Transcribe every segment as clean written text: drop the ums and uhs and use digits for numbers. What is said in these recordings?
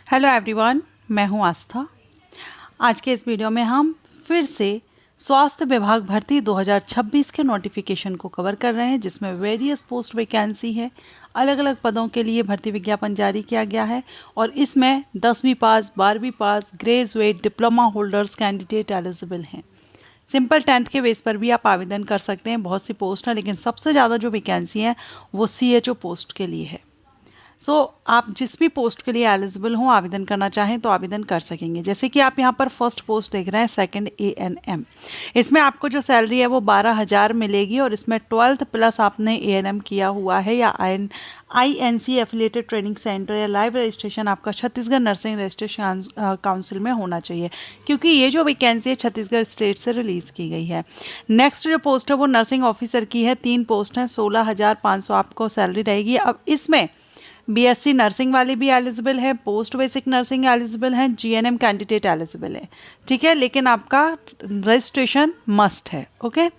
Hello everyone, मैं हूं आस्था। आज के इस वीडियो में हम फिर से स्वास्थ्य विभाग भर्ती 2026 के नोटिफिकेशन को कवर कर रहे हैं, जिसमें वेरियस पोस्ट वैकेंसी है। अलग अलग पदों के लिए भर्ती विज्ञापन जारी किया गया है और इसमें 10वीं पास, 12वीं पास, graduate, diploma holders candidate eligible हैं। सिंपल 10th के बेस पर भी आप आवेदन कर सकते हैं। बहुत सी पोस्ट हैं, लेकिन सबसे ज़्यादा जो वैकेंसी है वो CHO पोस्ट के लिए है। आप जिस भी पोस्ट के लिए एलिजिबल हों, आवेदन करना चाहें तो आवेदन कर सकेंगे। जैसे कि आप यहाँ पर फर्स्ट पोस्ट देख रहे हैं, सेकंड ANM। इसमें आपको जो सैलरी है वो 12,000 मिलेगी और इसमें 12th प्लस आपने ANM किया हुआ है या INC एफिलिएटेड ट्रेनिंग सेंटर या लाइव रजिस्ट्रेशन आपका छत्तीसगढ़ नर्सिंग रजिस्ट्रेशन काउंसिल में होना चाहिए, क्योंकि ये जो वैकेंसी है छत्तीसगढ़ स्टेट से रिलीज़ की गई है। नेक्स्ट जो पोस्ट है वो नर्सिंग ऑफिसर की है। 3 पोस्ट हैं, 16,500 आपको सैलरी रहेगी। अब इसमें BSc नर्सिंग वाले भी एलिजिबल है, पोस्ट बेसिक नर्सिंग एलिजिबल है, GNM कैंडिडेट एलिजिबल है। ठीक है, लेकिन आपका रजिस्ट्रेशन मस्ट है। ओके।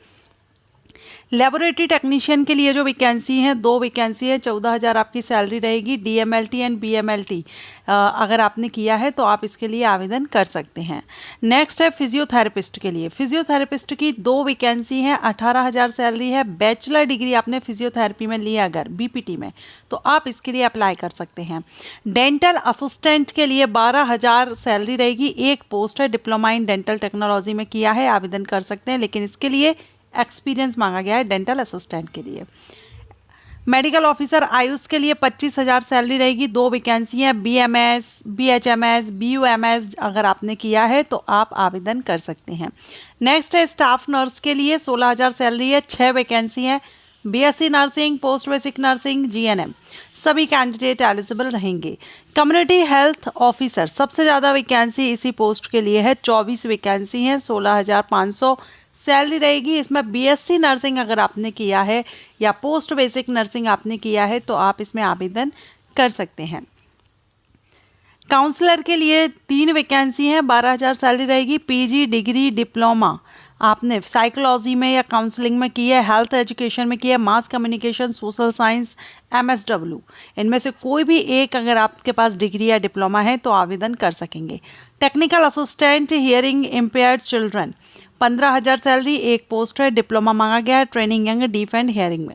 लेबोरेटरी टेक्नीशियन के लिए जो वैकेंसी है, 2 वैकेंसी है, 14,000 आपकी सैलरी रहेगी। DMLT एंड BMLT अगर आपने किया है तो आप इसके लिए आवेदन कर सकते हैं। नेक्स्ट है फिजियोथेरेपिस्ट के लिए। फिजियोथेरेपिस्ट की 2 वैकेंसी है, 18,000 सैलरी है। बैचलर डिग्री आपने फिजियोथेरेपी में लिया अगर BPT में, तो आप इसके लिए अप्लाई कर सकते हैं। डेंटल असिस्टेंट के लिए 12,000 सैलरी रहेगी। 1 पोस्ट है, डिप्लोमा इन डेंटल टेक्नोलॉजी में किया है, आवेदन कर सकते हैं, लेकिन इसके लिए एक्सपीरियंस मांगा गया है डेंटल असिस्टेंट के लिए। मेडिकल ऑफिसर आयुष के लिए 25,000 सैलरी रहेगी। 2 वैकेंसी हैं, BMS, BHMS, BUMS अगर आपने किया है तो आप आवेदन कर सकते हैं। नेक्स्ट है स्टाफ नर्स के लिए, 16,000 सैलरी है। 6 वैकेंसी हैं, BSc nursing, post basic nursing, GNM सभी कैंडिडेट एलिजिबल रहेंगे। कम्युनिटी हेल्थ ऑफिसर सबसे ज़्यादा वैकेंसी इसी पोस्ट के लिए है, 24 वैकेंसी हैं, 16,500 सैलरी रहेगी। इसमें BSc नर्सिंग अगर आपने किया है या पोस्ट बेसिक नर्सिंग आपने किया है तो आप इसमें आवेदन कर सकते हैं। काउंसलर के लिए 3 वैकेंसी हैं, 12,000 सैलरी रहेगी। PG डिग्री डिप्लोमा आपने साइकोलॉजी में या काउंसलिंग में की है, हेल्थ एजुकेशन में की है, mass communication, social science, MSW, इनमें से कोई भी एक अगर आपके पास डिग्री या डिप्लोमा है तो आवेदन कर सकेंगे। Technical assistant hearing impaired children, 15,000 salary, 1 post है, डिप्लोमा मांगा गया है, training young deaf and hearing में।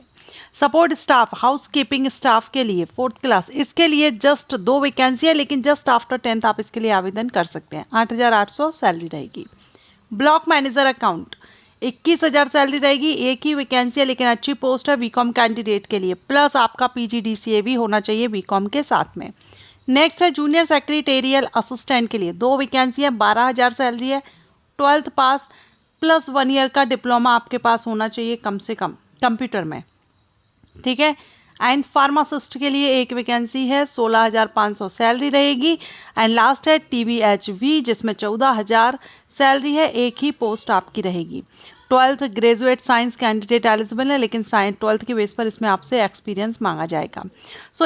Support staff house keeping staff के लिए 4th क्लास, इसके लिए जस्ट 2 वैकेंसी है, लेकिन जस्ट आफ्टर 10th आप इसके लिए आवेदन कर सकते हैं। 8,800 सैलरी रहेगी। ब्लॉक मैनेजर अकाउंट 21,000 सैलरी रहेगी। 1 ही वैकेंसी है, लेकिन अच्छी पोस्ट है BCom कैंडिडेट के लिए, प्लस आपका PGDCA भी होना चाहिए BCom के साथ में। नेक्स्ट है जूनियर सेक्रेटेरियल असिस्टेंट के लिए, 2 वैकेंसी है, 12,000 सैलरी है। 12th पास प्लस 1 ईयर का डिप्लोमा आपके पास होना चाहिए कम से कम कंप्यूटर में। ठीक है। एंड फार्मासिस्ट के लिए 1 वैकेंसी है, 16,500 सैलरी रहेगी। एंड लास्ट है TBHV, जिसमें 14,000 सैलरी है, 1 ही पोस्ट आपकी रहेगी। 12th graduate science candidate eligible है, लेकिन 12th के बेस पर इसमें आपसे एक्सपीरियंस मांगा जाएगा।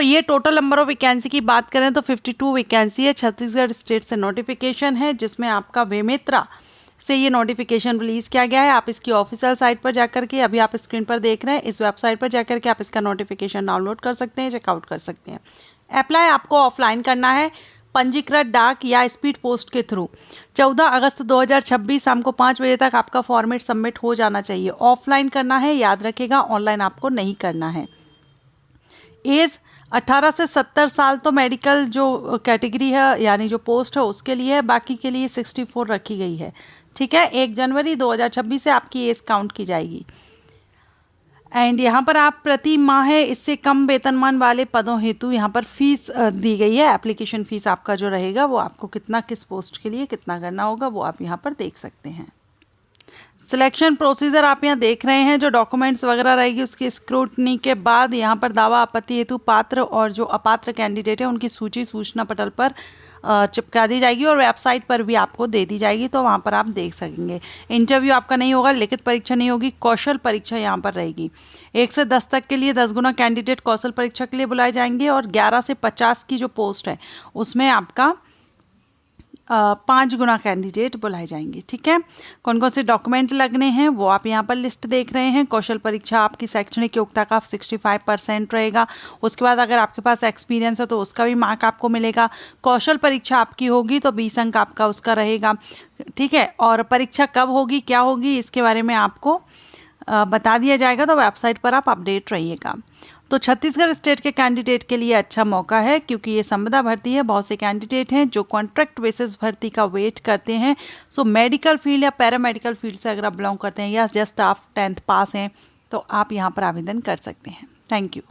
ये टोटल नंबर ऑफ वैकेंसी की बात करें तो 52 वैकेंसी है। छत्तीसगढ़ स्टेट से नोटिफिकेशन है, जिसमें आपका वेमेत्रा से ये नोटिफिकेशन रिलीज़ किया गया है। आप इसकी ऑफिशियल साइट पर जाकर के, अभी आप स्क्रीन पर देख रहे हैं, इस वेबसाइट पर जाकर के आप इसका नोटिफिकेशन डाउनलोड कर सकते हैं, चेकआउट कर सकते हैं। अप्लाई आपको ऑफलाइन करना है, पंजीकृत डाक या स्पीड पोस्ट के थ्रू। 14 अगस्त 2026 शाम को 5 बजे तक आपका फॉर्मेट सबमिट हो जाना चाहिए। ऑफलाइन करना है, याद रखिएगा, ऑनलाइन आपको नहीं करना है। एज 18 से 70 साल तो मेडिकल जो कैटेगरी है यानी जो पोस्ट है उसके लिए है, बाकी के लिए 64 रखी गई है। ठीक है। 1 जनवरी 2026 से आपकी एज काउंट की जाएगी। एंड यहाँ पर आप प्रति माह इससे कम वेतनमान वाले पदों हेतु यहाँ पर फीस दी गई है। एप्लीकेशन फीस आपका जो रहेगा वो आपको कितना, किस पोस्ट के लिए कितना करना होगा, वो आप यहाँ पर देख सकते हैं। सिलेक्शन प्रोसीजर आप यहाँ देख रहे हैं, जो डॉक्यूमेंट्स वगैरह रहेगी उसकी स्क्रूटनी के बाद यहाँ पर दावा आपत्ति हेतु पात्र और जो अपात्र कैंडिडेट है उनकी सूची सूचना पटल पर चिपका दी जाएगी और वेबसाइट पर भी आपको दे दी जाएगी, तो वहाँ पर आप देख सकेंगे। इंटरव्यू आपका नहीं होगा, लिखित परीक्षा नहीं होगी, कौशल परीक्षा यहाँ पर रहेगी। 1 से 10 तक के लिए 10 गुना कैंडिडेट कौशल परीक्षा के लिए बुलाए जाएंगे और 11 से 50 की जो पोस्ट है उसमें आपका 5 गुना कैंडिडेट बुलाए जाएंगे। ठीक है, कौन कौन से डॉक्यूमेंट लगने हैं वो आप यहाँ पर लिस्ट देख रहे हैं। कौशल परीक्षा आपकी शैक्षणिक योग्यता का 65% रहेगा। उसके बाद अगर आपके पास एक्सपीरियंस है तो उसका भी मार्क आपको मिलेगा। कौशल परीक्षा आपकी होगी तो 20 अंक आपका उसका रहेगा। ठीक है, और परीक्षा कब होगी क्या होगी इसके बारे में आपको बता दिया जाएगा, तो वेबसाइट पर आप अपडेट रहिएगा। तो छत्तीसगढ़ स्टेट के कैंडिडेट के लिए अच्छा मौका है, क्योंकि ये संविदा भर्ती है। बहुत से कैंडिडेट हैं जो कॉन्ट्रैक्ट बेसिस भर्ती का वेट करते हैं। सो मेडिकल फील्ड या पैरामेडिकल फील्ड से अगर आप बिलोंग करते हैं या जस्ट आप 10th पास हैं तो आप यहाँ पर आवेदन कर सकते हैं। Thank you.